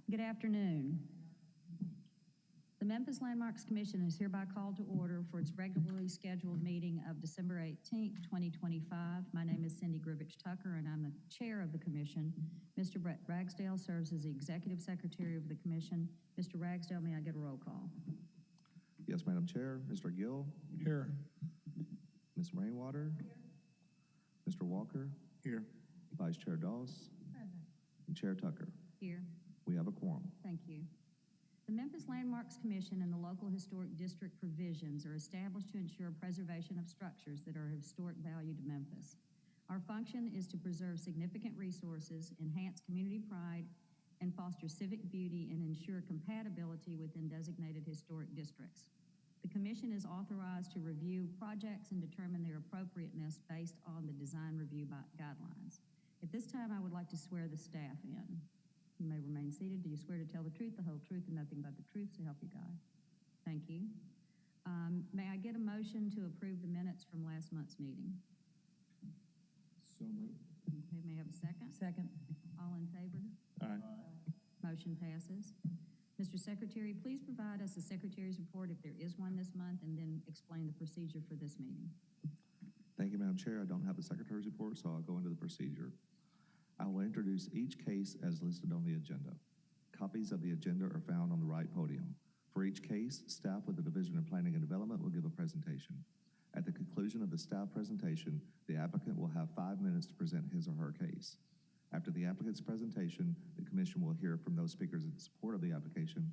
Good afternoon. The Memphis Landmarks Commission is hereby called to order for its regularly scheduled meeting of December 18th, 2025. My name is Cindy Grivich Tucker, and I'm the chair of the commission. Mr. Brett Ragsdale serves as the executive secretary of the commission. Mr. Ragsdale, may I get a roll call? Yes, Madam Chair. Mr. Gill? Here. Ms. Rainwater? Here. Mr. Walker? Here. Vice Chair Doss? Present. And Chair Tucker. Here. We have a quorum. Thank you. The Memphis Landmarks Commission and the local historic district provisions are established to ensure preservation of structures that are of historic value to Memphis. Our function is to preserve significant resources, enhance community pride, and foster civic beauty and ensure compatibility within designated historic districts. The Commission is authorized to review projects and determine their appropriateness based on the design review guidelines. At this time, I would like to swear the staff in. You may remain seated. Do you swear to tell the truth, the whole truth, and nothing but the truth, so help you God? Thank you. May I get a motion to approve the minutes from last month's meeting? So moved. Okay, may I have a second? Second. All in favor? Aye. Motion passes. Mr. Secretary, please provide us a secretary's report if there is one this month, and then explain the procedure for this meeting. Thank you, Madam Chair. I don't have the Secretary's report, so I'll go into the procedure. I will introduce each case as listed on the agenda. Copies of the agenda are found on the right podium. For each case, staff with the Division of Planning and Development will give a presentation. At the conclusion of the staff presentation, the applicant will have 5 minutes to present his or her case. After the applicant's presentation, the Commission will hear from those speakers in support of the application,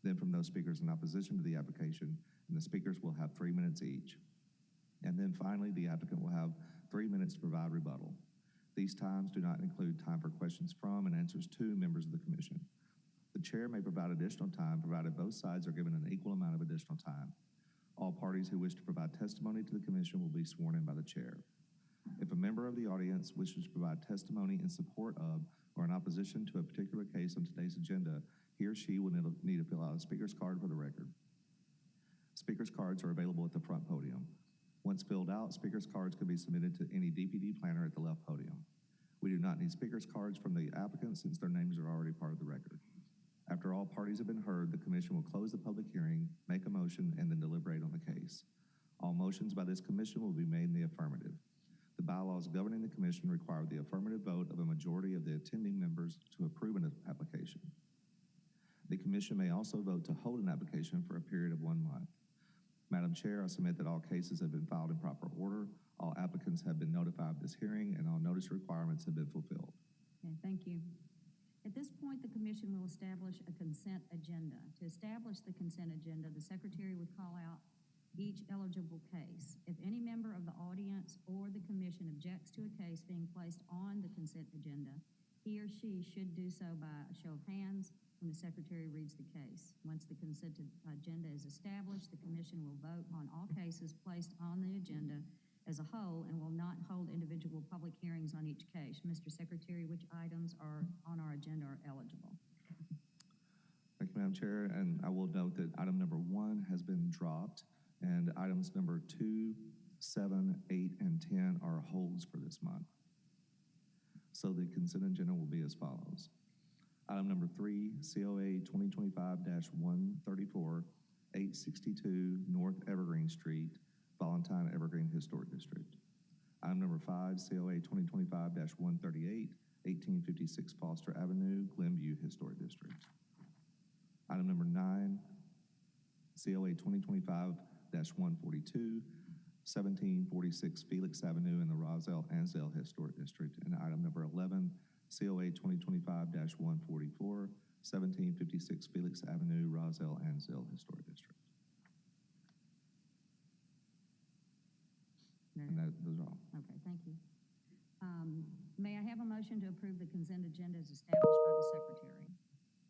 then from those speakers in opposition to the application, and the speakers will have 3 minutes each. And then finally, the applicant will have 3 minutes to provide rebuttal. These times do not include time for questions from and answers to members of the Commission. The Chair may provide additional time, provided both sides are given an equal amount of additional time. All parties who wish to provide testimony to the Commission will be sworn in by the Chair. If a member of the audience wishes to provide testimony in support of or in opposition to a particular case on today's agenda, he or she will need to fill out a speaker's card for the record. Speaker's cards are available at the front podium. Once filled out, speaker's cards can be submitted to any DPD planner at the left podium. We do not need speaker's cards from the applicants since their names are already part of the record. After all parties have been heard, the Commission will close the public hearing, make a motion, and then deliberate on the case. All motions by this Commission will be made in the affirmative. The bylaws governing the Commission require the affirmative vote of a majority of the attending members to approve an application. The Commission may also vote to hold an application for a period of 1 month. Madam Chair, I submit that all cases have been filed in proper order, all applicants have been notified of this hearing, and all notice requirements have been fulfilled. Okay, thank you. At this point, the Commission will establish a consent agenda. To establish the consent agenda, the Secretary would call out each eligible case. If any member of the audience or the Commission objects to a case being placed on the consent agenda, he or she should do so by a show of hands when the Secretary reads the case. Once the consent agenda is established, the Commission will vote on all cases placed on the agenda as a whole and will not hold individual public hearings on each case. Mr. Secretary, which items are on our agenda are eligible? Thank you, Madam Chair, and I will note that item number 1 has been dropped, and items number 2, 7, 8, and 10 are holds for this month. So the consent agenda will be as follows. Item number 3, COA 2025-134, 862 North Evergreen Street, Valentine Evergreen Historic District. Item number 5, COA 2025-138, 1856 Foster Avenue, Glenview Historic District. Item number 9, COA 2025-142, 1746 Felix Avenue in the Roselle-Ansdale Historic District. And item number 11, COA 2025-144, 1756 Felix Avenue, Roselle-Ansdale Historic District. And those are all. Okay, thank you. May I have a motion to approve the consent agenda as established by the Secretary?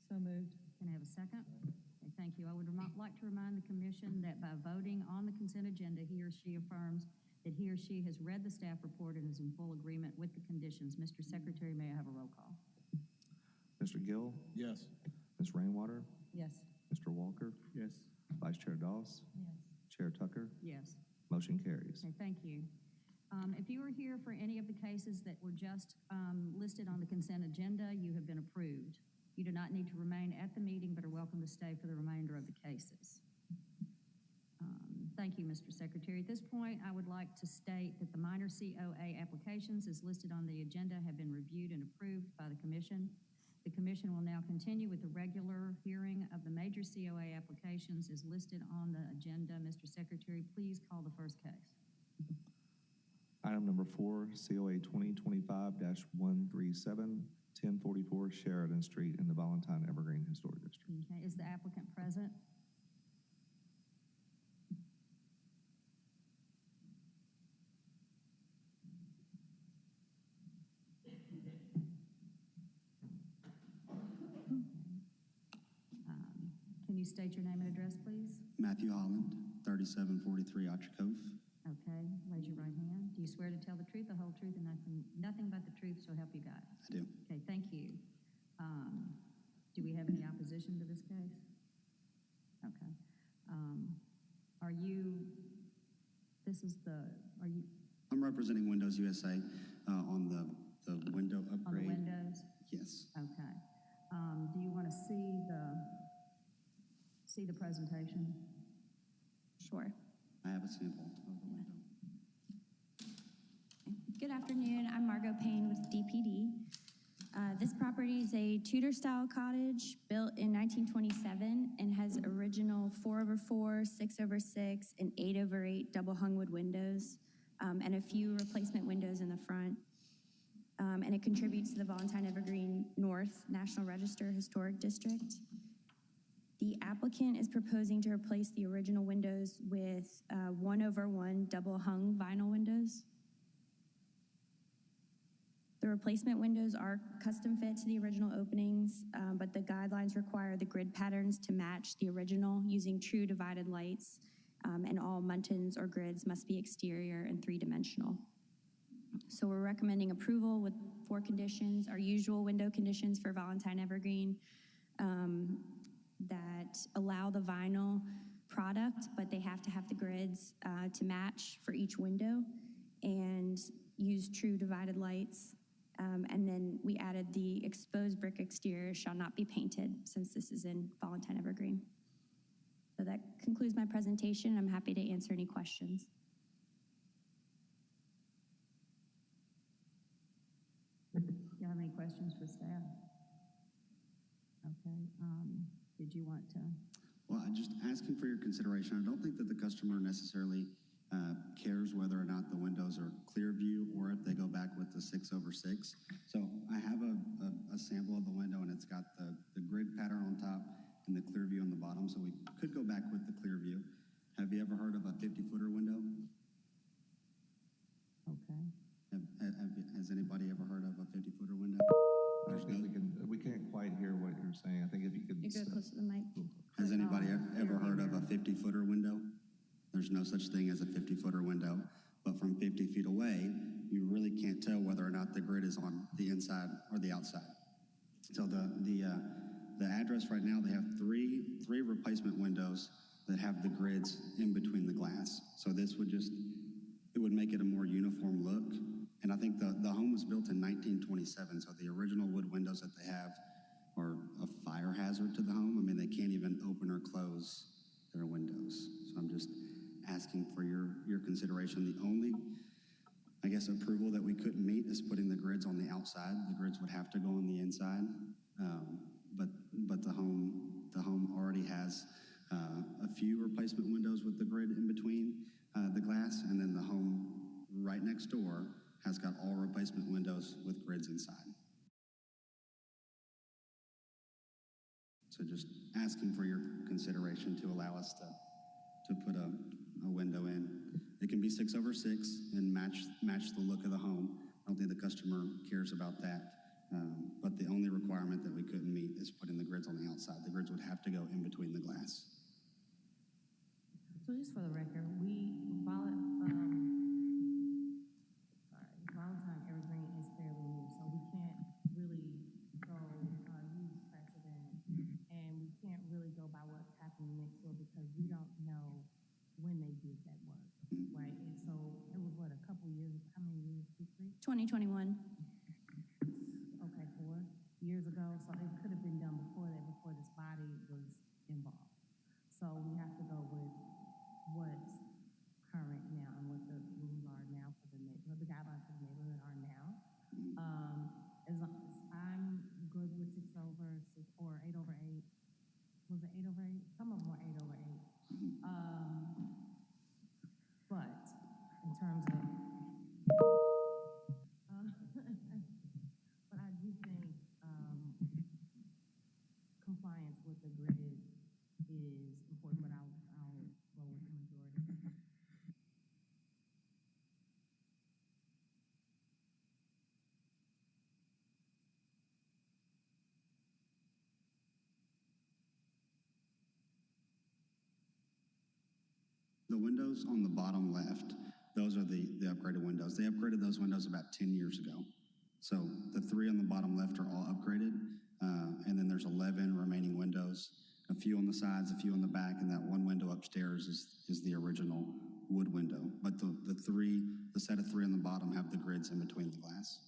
So moved. Can I have a second? Okay, thank you. I would like to remind the Commission that by voting on the consent agenda, he or she affirms that he or she has read the staff report and is in full agreement with the conditions. Mr. Secretary, may I have a roll call? Mr. Gill? Yes. Ms. Rainwater? Yes. Mr. Walker? Yes. Vice Chair Doss? Yes. Chair Tucker? Yes. Motion carries. Okay, thank you. If you were here for any of the cases that were just listed on the consent agenda, you have been approved. You do not need to remain at the meeting, but are welcome to stay for the remainder of the cases. Thank you, Mr. Secretary. At this point, I would like to state that the minor COA applications as listed on the agenda have been reviewed and approved by the Commission. The Commission will now continue with the regular hearing of the major COA applications as listed on the agenda. Mr. Secretary, please call the first case. Item number 4, COA 2025-137, 1044 Sheridan Street in the Valentine Evergreen Historic District. Okay, is the applicant present? Can you state your name and address, please? Matthew Holland, 3743 Otter Cove. Okay, raise your right hand. Do you swear to tell the truth, the whole truth, and nothing but the truth, so help you God? I do. Okay, thank you. Do we have any opposition to this case? Okay. Are you I'm representing Windows USA on the window on upgrade. the windows? Yes. Okay. Do you want to see the presentation? Sure. I have a sample of the window. Good afternoon. I'm Margot Payne with DPD. This property is a Tudor-style cottage built in 1927 and has original 4/4, 6/6, and 8/8 double hungwood windows, and a few replacement windows in the front. And it contributes to the Valentine Evergreen North National Register Historic District. The applicant is proposing to replace the original windows with 1/1 double hung vinyl windows. The replacement windows are custom fit to the original openings, but the guidelines require the grid patterns to match the original using true divided lights, and all muntins or grids must be exterior and three-dimensional. So we're recommending approval with 4 conditions, our usual window conditions for Valentine Evergreen, that allow the vinyl product, but they have to have the grids to match for each window, and use true divided lights. And then we added the exposed brick exterior shall not be painted, since this is in Valentine Evergreen. So that concludes my presentation. I'm happy to answer any questions. Do you have any questions for staff? Okay. Did you want to? Well, I'm just asking for your consideration. I don't think that the customer necessarily cares whether or not the windows are clear view or if they go back with the 6/6. So I have a sample of the window, and it's got the grid pattern on top and the clear view on the bottom. So we could go back with the clear view. Have you ever heard of a 50-footer window? Okay. Has anybody ever heard of a 50-footer window? We can't quite hear what you're saying. I think if you could. You go close to the mic. Has anybody ever heard of a 50-footer window? There's no such thing as a 50-footer window, but from 50 feet away, you really can't tell whether or not the grid is on the inside or the outside. So the address right now, they have three replacement windows that have the grids in between the glass. So this would it would make it a more uniform look. And I think the home was built in 1927, so the original wood windows that they have are a fire hazard to the home. I mean, they can't even open or close their windows. So I'm just asking for your consideration. The only, I guess, approval that we couldn't meet is putting the grids on the outside. The grids would have to go on the inside, but the home already has a few replacement windows with the grid in between the glass, and then the home right next door has got all replacement windows with grids inside. So just asking for your consideration to allow us to put a window in. It can be 6/6 and match the look of the home. I don't think the customer cares about that. But the only requirement that we couldn't meet is putting the grids on the outside. The grids would have to go in between the glass. So just for the record, Valentine Evergreen is fairly new, so we can't really go use precedent, and we can't really go by what's happening next door because we don't know when they did that work, right? And so it was what, a couple years? How many years? 2, 3? 2021. Okay, 4 years ago. So it could have been done with the grid is important, but I'll go with the majority. The windows on the bottom left, those are the upgraded windows. They upgraded those windows about 10 years ago. So the three on the bottom left are all upgraded, and then there's 11 remaining windows, a few on the sides, a few on the back, and that one window upstairs is the original wood window. But the set of three on the bottom have the grids in between the glass.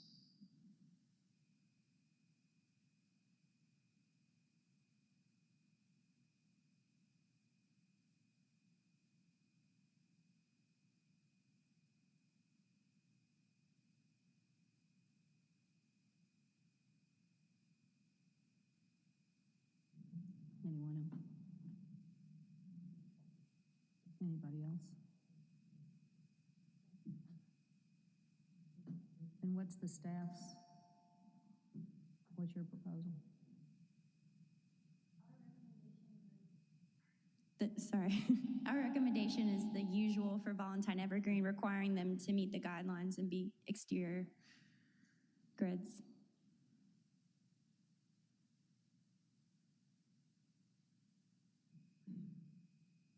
Anyone else? Anybody else? And what's the staff's, what's your proposal? Sorry. Our recommendation is the usual for Valentine Evergreen, requiring them to meet the guidelines and be exterior grids.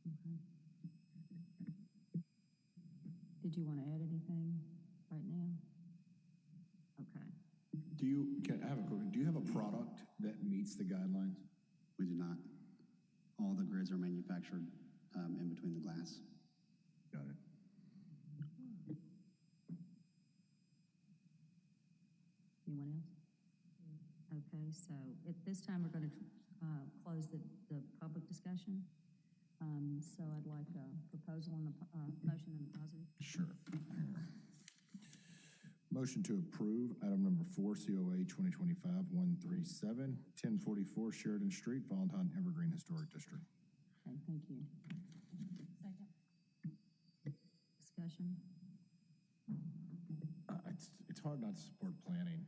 Okay. Did you want to add anything right now? Okay. I have a quick one. Do you have a product that meets the guidelines? We do not. All the grids are manufactured in between the glass. Got it. Anyone else? Okay, so at this time, we're going to close the public discussion. So I'd like a proposal on the motion and the positive. Sure. Motion to approve item number 4, COA 2025-137, 1044 Sheridan Street, Valentine Evergreen Historic District. Okay, thank you. Second. Discussion? It's hard not to support planning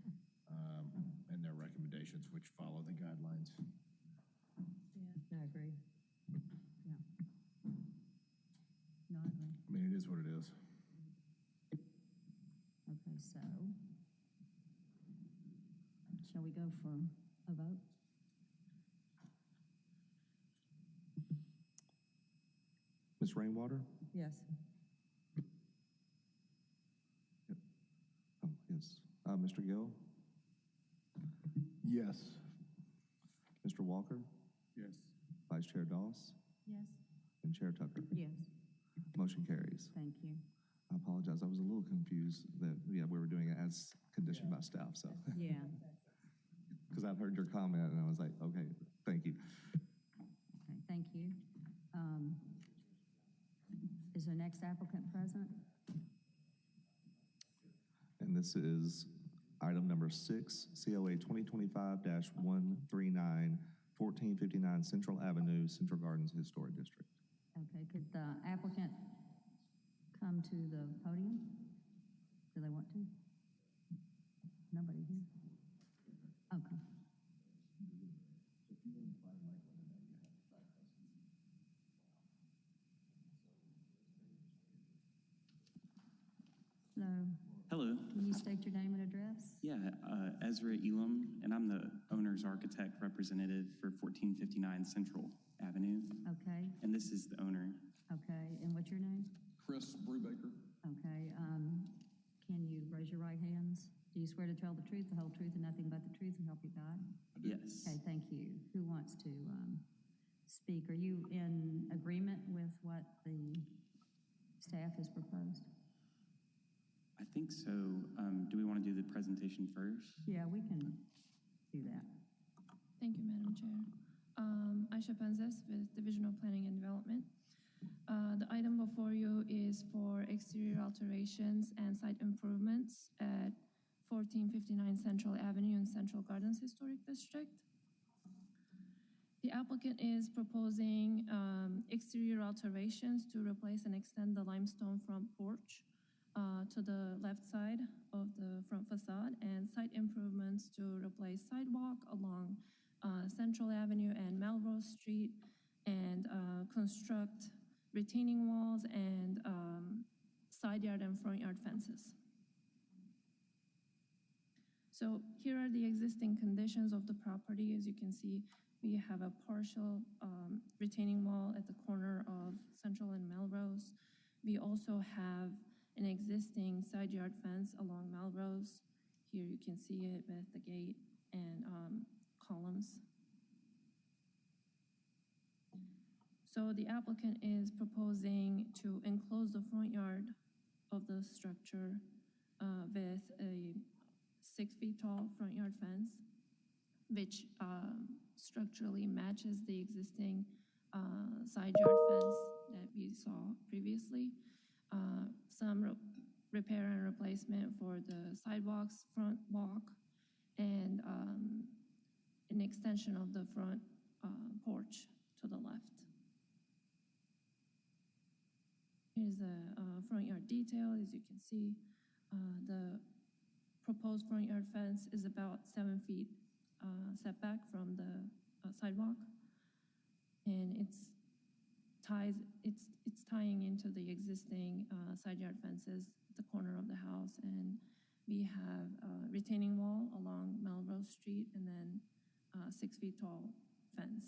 and their recommendations, which follow the guidelines. Yeah, I agree. Yeah. No, I agree. I mean, it is what it is. Okay, so shall we go for a vote? Ms. Rainwater? Yes. Oh, yes. Mr. Gill? Yes. Mr. Walker? Yes. Vice Chair Doss? Yes. And Chair Tucker? Yes. Motion carries. Thank you. I apologize. I was a little confused that, we were doing it as conditioned by staff, so. Yeah. Because I'd heard your comment and I was like, okay, thank you. Okay, thank you. Is the next applicant present? And this is item number 6, COA 2025-139, 1459 Central Avenue, Central Gardens Historic District. Okay, could the applicant come to the podium? Do they want to? Nobody here? Okay. Hello. Hello. Can you state your name and address? Yeah, Ezra Elam, and I'm the owner's architect representative for 1459 Central Avenue, Okay, and this is the owner. okay. And what's your name? Chris Brubaker. Okay, can you raise your right hands? Do you swear to tell the truth, the whole truth, and nothing but the truth, and help you God? Yes. Okay, thank you. Who wants to speak? Are you in agreement with what the staff has proposed? I think so. Do we want to do the presentation first? Yeah, we can do that. Thank you, Madam Chair. Aisha Panzes with Division of Planning and Development. The item before you is for exterior alterations and site improvements at 1459 Central Avenue in Central Gardens Historic District. The applicant is proposing exterior alterations to replace and extend the limestone front porch to the left side of the front facade, and site improvements to replace sidewalk along Central Avenue and Melrose Street and construct retaining walls and side yard and front yard fences. So here are the existing conditions of the property. As you can see, we have a partial retaining wall at the corner of Central and Melrose. We also have an existing side yard fence along Melrose. Here you can see it with the gate and columns. So the applicant is proposing to enclose the front yard of the structure with a 6 feet tall front yard fence, which structurally matches the existing side yard fence that we saw previously. Some repair and replacement for the sidewalks, front walk, and an extension of the front porch to the left. Here's the front yard detail. As you can see, the proposed front yard fence is about 7 feet setback from the sidewalk, and it's tying into the existing side yard fences at the corner of the house, and we have a retaining wall along Melrose Street, and then 6 feet tall fence.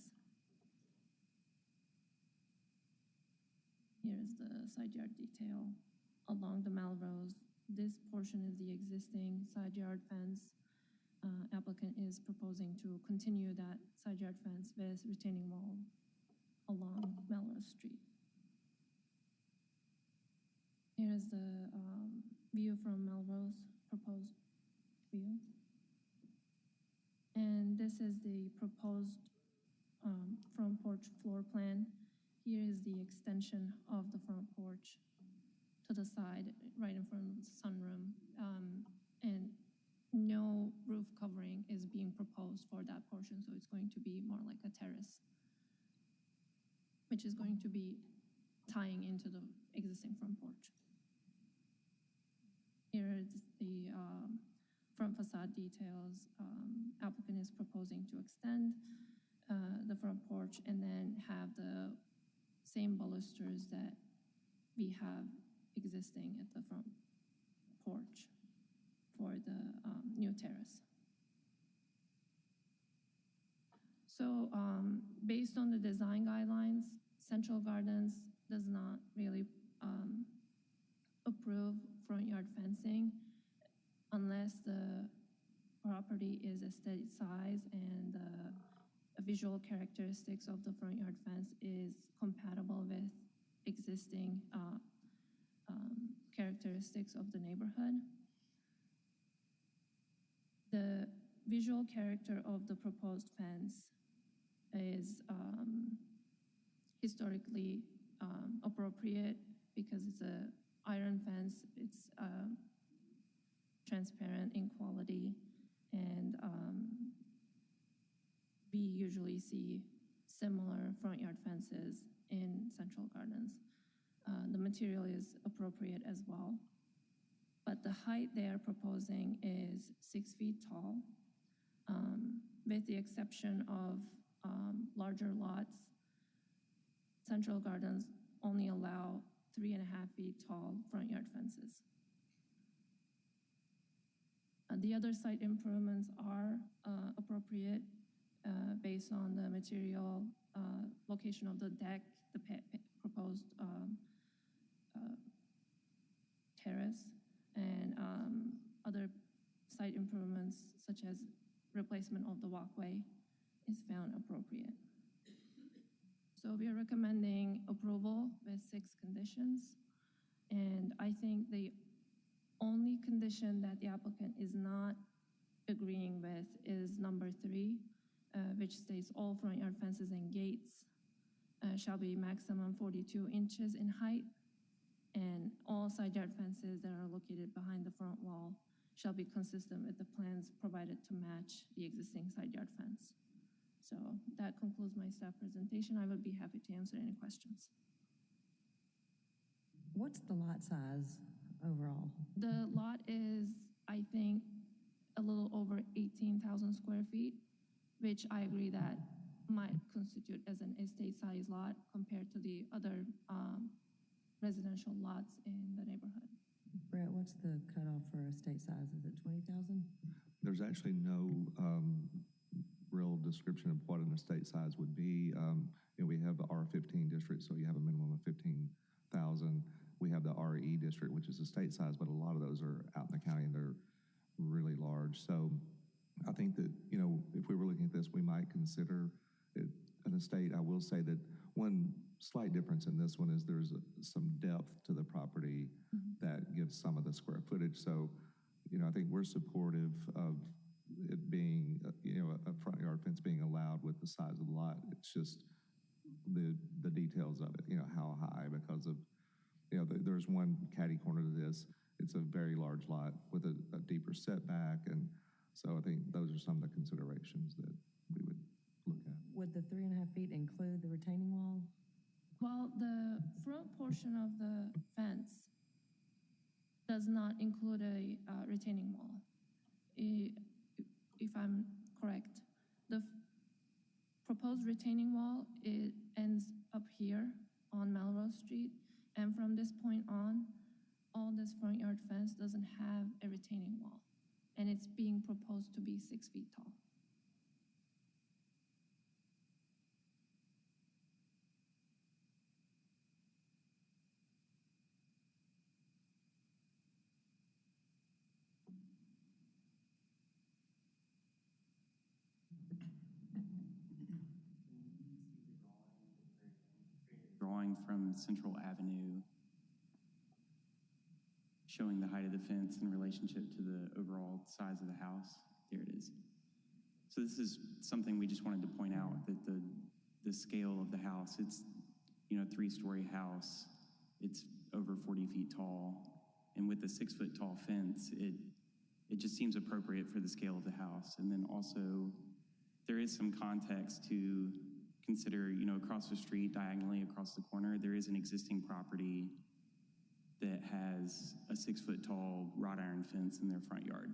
Here's the side yard detail along the Melrose. This portion is the existing side yard fence. Applicant is proposing to continue that side yard fence with retaining wall along Melrose Street. Here's the view from Melrose, proposed view. And this is the proposed front porch floor plan. Here is the extension of the front porch to the side, right in front of the sunroom. And no roof covering is being proposed for that portion, so it's going to be more like a terrace, which is going to be tying into the existing front porch. Here is the front facade details. Applicant is proposing to extend the front porch and then have the same balusters that we have existing at the front porch for the new terrace. So based on the design guidelines, Central Gardens does not really approve front yard fencing unless the property is a steady size and the visual characteristics of the front yard fence is compatible with existing characteristics of the neighborhood. The visual character of the proposed fence is historically appropriate because it's an iron fence. It's transparent in quality, and we usually see similar front yard fences in Central Gardens. The material is appropriate as well, but the height they are proposing is 6 feet tall, with the exception of larger lots. Central Gardens only allow 3.5 feet tall front yard fences. The other site improvements are appropriate based on the material, location of the deck, the proposed terrace, and other site improvements such as replacement of the walkway is found appropriate. So we are recommending approval with 6 conditions, and I think the only condition that the applicant is not agreeing with is number 3, which states all front yard fences and gates shall be maximum 42 inches in height, and all side yard fences that are located behind the front wall shall be consistent with the plans provided to match the existing side yard fence. So that concludes my staff presentation. I would be happy to answer any questions. What's the lot size overall? The lot is, I think, a little over 18,000 square feet. which I agree that might constitute as an estate-sized lot compared to the other residential lots in the neighborhood. Brett, what's the cutoff for estate size? Is it 20,000? There's actually no real description of what an estate size would be. We have the R15 district, so you have a minimum of 15,000. We have the RE district, which is estate size, but a lot of those are out in the county and they're really large. So I think that, if we were looking at this, we might consider it an estate. I will say that one slight difference in this one is there's some depth to the property that gives some of the square footage. So, I think we're supportive of it being, a front yard fence being allowed with the size of the lot. It's just the details of it, how high, because of, there's one catty corner to this. It's a very large lot with a deeper setback. And so I think those are some of the considerations that we would look at. Would the 3.5 feet include the retaining wall? Well, the front portion of the fence does not include a retaining wall. If I'm correct, the proposed retaining wall, it ends up here on Melrose Street, and from this point on, all this front yard fence doesn't have a retaining wall, and it's being proposed to be 6 feet tall. Drawing from Central Avenue, showing the height of the fence in relationship to the overall size of the house. There it is. So this is something we just wanted to point out, that the scale of the house, it's, 3-story house, it's over 40 feet tall, and with the 6-foot tall fence, it just seems appropriate for the scale of the house. And then also, there is some context to consider, across the street, diagonally across the corner, there is an existing property that has a 6-foot tall wrought iron fence in their front yard.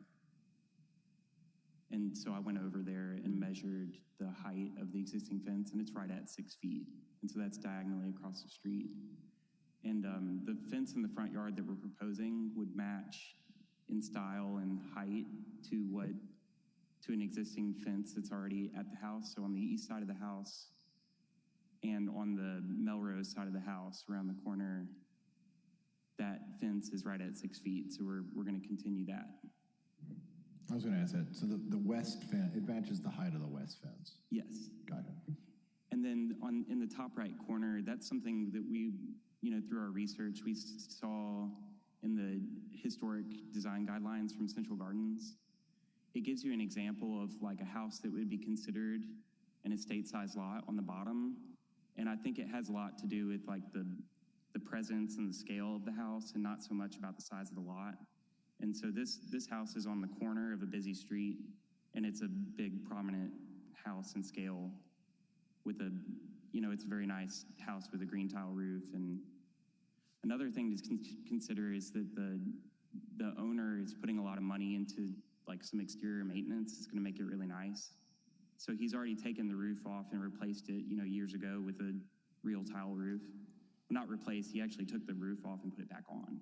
And so I went over there and measured the height of the existing fence, and it's right at 6 feet. And so that's diagonally across the street. And the fence in the front yard that we're proposing would match in style and height to an existing fence that's already at the house. So on the east side of the house and on the Melrose side of the house around the corner, that fence is right at 6 feet. So we're going to continue that. I was going to ask that. So the west fence, it matches the height of the west fence. Yes. Got it. And then in the top right corner, that's something that we, through our research, we saw in the historic design guidelines from Central Gardens. It gives you an example of like a house that would be considered an estate-sized lot on the bottom. And I think it has a lot to do with like the presence and the scale of the house and not so much about the size of the lot. And so this house is on the corner of a busy street, and it's a big prominent house in scale with it's a very nice house with a green tile roof. And another thing to consider is that the owner is putting a lot of money into like some exterior maintenance. It's going to make it really nice. So he's already taken the roof off and replaced it, years ago with a real tile roof. Well, not replaced, he actually took the roof off and put it back on.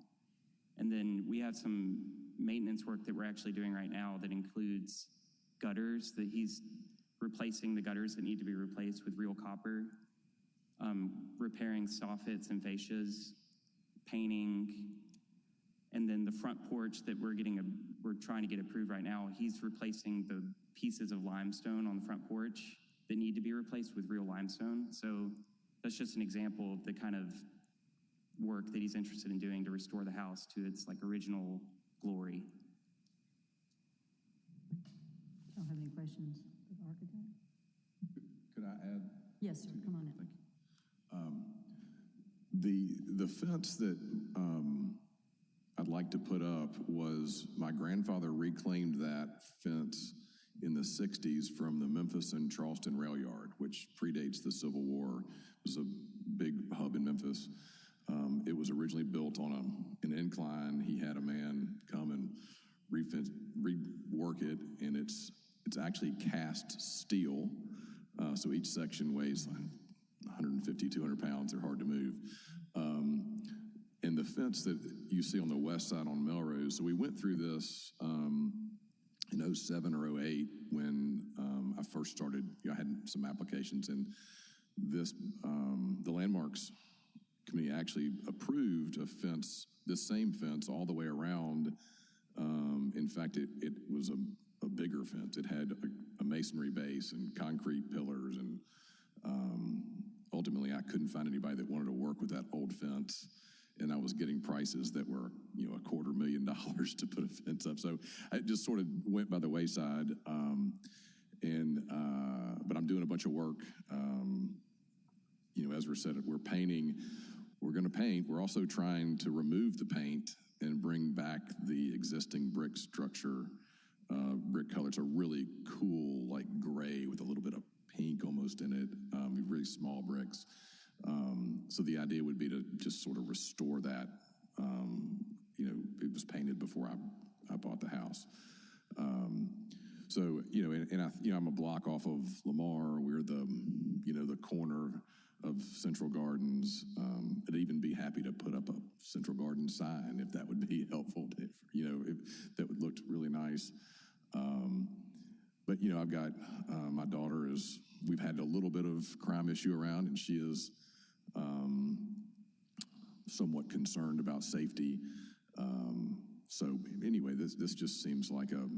And then we have some maintenance work that we're actually doing right now that includes gutters, that he's replacing the gutters that need to be replaced with real copper, repairing soffits and fascias, painting, and then the front porch that we're trying to get approved right now, he's replacing the pieces of limestone on the front porch that need to be replaced with real limestone. So that's just an example of the kind of work that he's interested in doing to restore the house to its like original glory. Don't have any questions for the architect? Could I add? Yes, sir. Come on in. Thank you. The fence that I'd like to put up was, my grandfather reclaimed that fence in the 60s from the Memphis and Charleston rail yard, which predates the Civil War. It was a big hub in Memphis. It was originally built on an incline. He had a man come and rework it, and it's it's actually cast steel, so each section weighs like 150, 200 pounds. They're hard to move. And the fence that you see on the west side on Melrose, so we went through this in 07 or 08 when I first started. I had some applications, and this the Landmarks Committee actually approved a fence, this same fence, all the way around. In fact, it was a bigger fence. It had a masonry base and concrete pillars, and ultimately I couldn't find anybody that wanted to work with that old fence, and I was getting prices that were $250,000 to put a fence up. So it just sort of went by the wayside. But I'm doing a bunch of work. Ezra said it, we're painting. We're going to paint. We're also trying to remove the paint and bring back the existing brick structure, brick color. It's a really cool, like gray with a little bit of pink almost in it, really small bricks. So the idea would be to just sort of restore that. It was painted before I bought the house. I'm a block off of Lamar. We're the corner of Central Gardens. I'd even be happy to put up a Central Garden sign if that would be helpful. If that would look really nice. But I've got my daughter we've had a little bit of crime issue around, and she is somewhat concerned about safety. So anyway, this just seems like a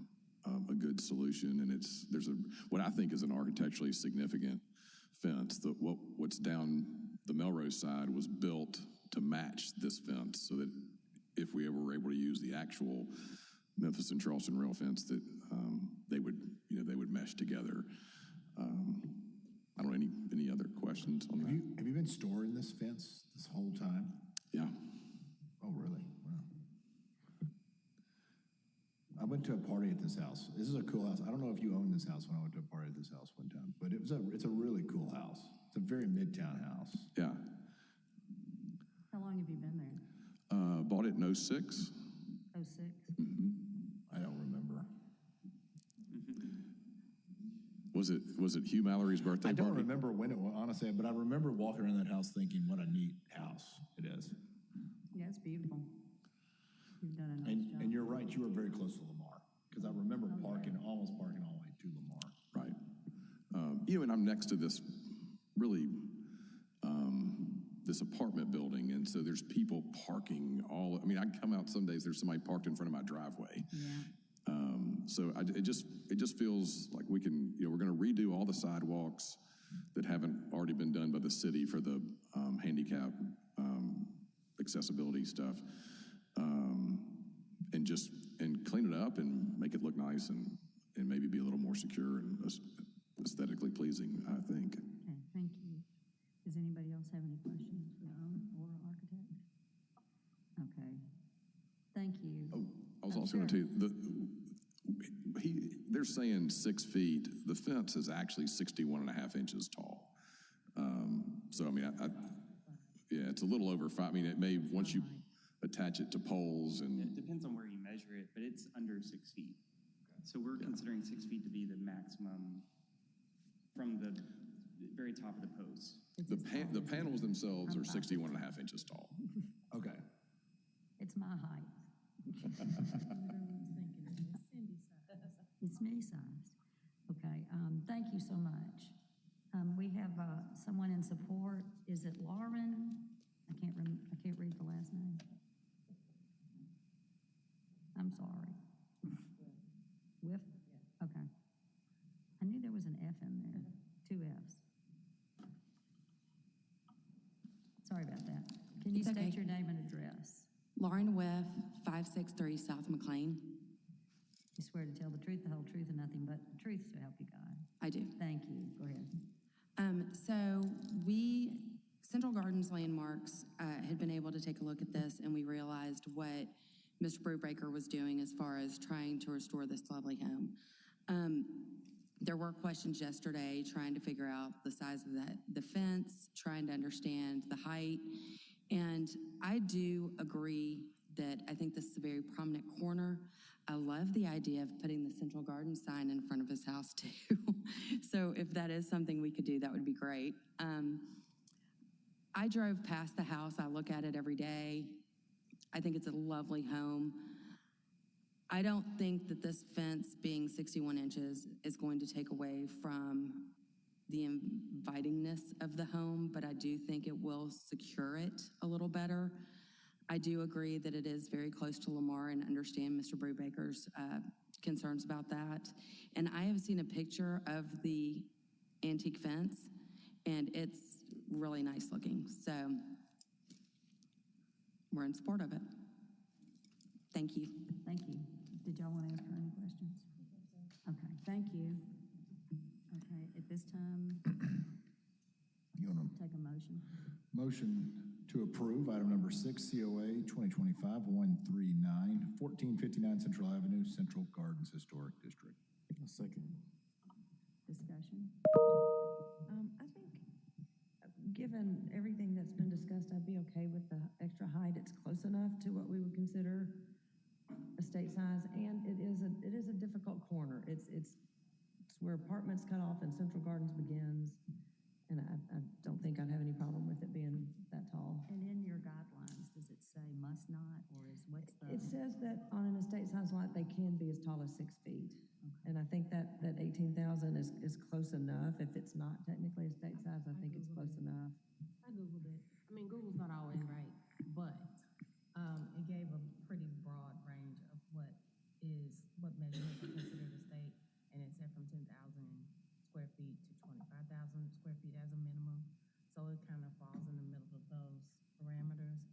good solution, and there's what I think is an architecturally significant fence. What's down the Melrose side was built to match this fence, so that if we ever were able to use the actual Memphis and Charleston rail fence, that they would mesh together. I don't know any other questions on that. Have you been storing this fence this whole time? Yeah. Oh, really? Wow. I went to a party at this house. This is a cool house. I don't know if you owned this house when I went to a party at this house one time, but it's a really cool house. It's a very midtown house. Yeah. How long have you been there? Bought it in 06. 06? Mm-hmm. I don't remember. Was it Hugh Mallory's birthday I don't party? remember when it was, honestly, but I remember walking around that house thinking, what a neat house it is. Yeah, it's beautiful. You've done a nice job. And you're right, you were very close to Lamar, because I remember almost parking all the way to Lamar. Right. And I'm next to this really, this apartment building, and so there's people parking I come out some days, there's somebody parked in front of my driveway. Yeah. So it just feels like we're going to redo all the sidewalks that haven't already been done by the city for the handicap accessibility stuff, and clean it up and make it look nice and maybe be a little more secure and aesthetically pleasing, I think. Okay, thank you. Does anybody else have any questions for the owner or architect? Okay. Thank you. Oh, I was also going to tell you, they're saying 6 feet. The fence is actually 61.5 inches tall. It's a little over 5. It may, once you attach it to poles and... It depends on where you measure it, but it's under 6 feet. So we're considering 6 feet to be the maximum from the very top of the post. The panels themselves are 61.5 inches tall. Okay. It's my height. It's me sized. Okay, thank you so much. We have someone in support. Is it Lauren? I can't read the last name. I'm sorry. Whiff? Okay. I knew there was an F in there. 2 Fs. Sorry about that. Can you It's state okay. your name and address? Lauren Wiff, 563 South McLean. You swear to tell the truth, the whole truth, and nothing but the truth, so help you God. I do. Thank you. Go ahead. Central Gardens Landmarks had been able to take a look at this, and we realized what Mr. Brubaker was doing as far as trying to restore this lovely home. There were questions yesterday trying to figure out the size of the fence, trying to understand the height, and I do agree that I think this is a very prominent corner. I love the idea of putting the Central Garden sign in front of his house too. So if that is something we could do, that would be great. I drove past the house. I look at it every day. I think it's a lovely home. I don't think that this fence being 61 inches is going to take away from the invitingness of the home, but I do think it will secure it a little better. I do agree that it is very close to Lamar and understand Mr. Brubaker's concerns about that. And I have seen a picture of the antique fence, and it's really nice looking. So we're in support of it. Thank you. Thank you. Did y'all want to ask her any questions? Okay, thank you. Okay, at this time, You want to take a motion. motion to approve item number 6, COA 2025-139, 1459 Central Avenue, Central Gardens Historic District. A second. Discussion. I think, given everything that's been discussed, I'd be okay with the extra height. It's close enough to what we would consider estate size, and it is a difficult corner. It's where apartments cut off and Central Gardens begins, and I don't think I'd have any problem with it being that tall. And in your guidelines, does it say must not, or what's the? It says that on an estate size lot, they can be as tall as 6 feet. Okay. And I think that 18,000 is close enough. If it's not technically estate size, I think it's close enough. I Googled it. I mean, Google's not always right, but it gave a pretty broad range of what measurements are considered estate, and it said from 10,000 square feet to 25,000 square feet as a minimum. So it kind of falls in the middle of those parameters.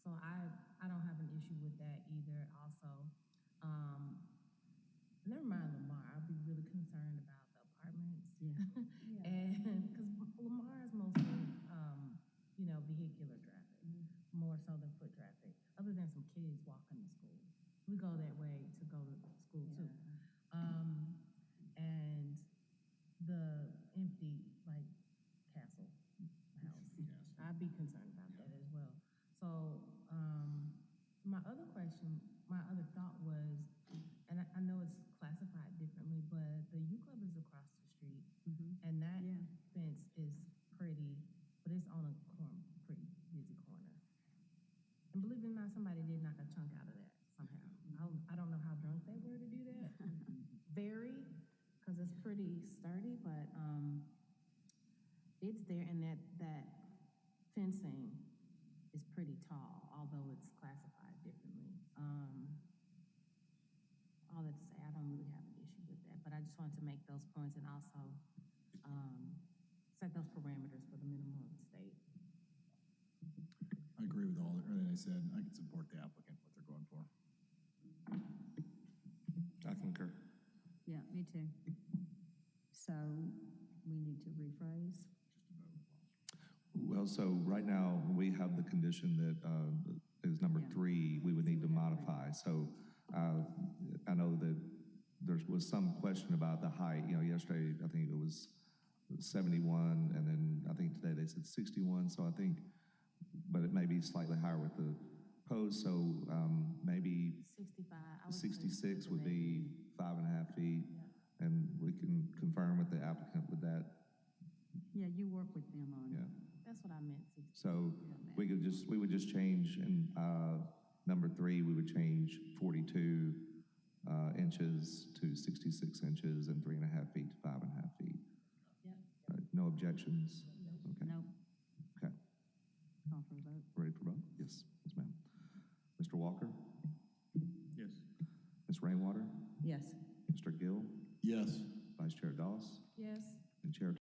So I don't have an issue with that either. Also, never mind Lamar. I'd be really concerned about the apartments. Yeah. And because Lamar is mostly, vehicular traffic, more so than foot traffic, other than some kids walking to school. We go that way to go to school too. And the empty, castle house. I'd be concerned about that as well. So, my other thought was, and I know it's classified differently, but the U Club is across the street, and that fence is pretty, but it's on a pretty busy corner. And believe it or not, somebody did knock a chunk out of that somehow. I don't know how drunk they were to do that. Very, because it's pretty sturdy, but it's there, and that fencing is pretty tall, although it's classified differently. All that to say, I don't really have an issue with that, but I just wanted to make those points and also set those parameters for the minimum estate. I agree with everything they said. I can support the applicant, what they're going for. I concur. Yeah, me too. So we need to rephrase. Well, so right now, we have the condition that is number 3, we would need to modify. So I know that there was some question about the height. Yesterday, I think it was 71, and then I think today they said 61. So I think, but it may be slightly higher with the post. So maybe 65. 66 would be 5.5 feet. Yeah. And we can confirm with the applicant with that. Yeah, you work with them on it. Yeah. That's what I meant. So we would just change in number 3, we would change 42 inches to 66 inches and 3.5 feet to 5.5 feet. Yep. No objections? Okay. Nope. Okay. Call for a vote. Ready for vote? Yes, ma'am. Mr. Walker? Yes. Ms. Rainwater? Yes. Mr. Gill? Yes. Vice Chair Doss? Yes. And Chair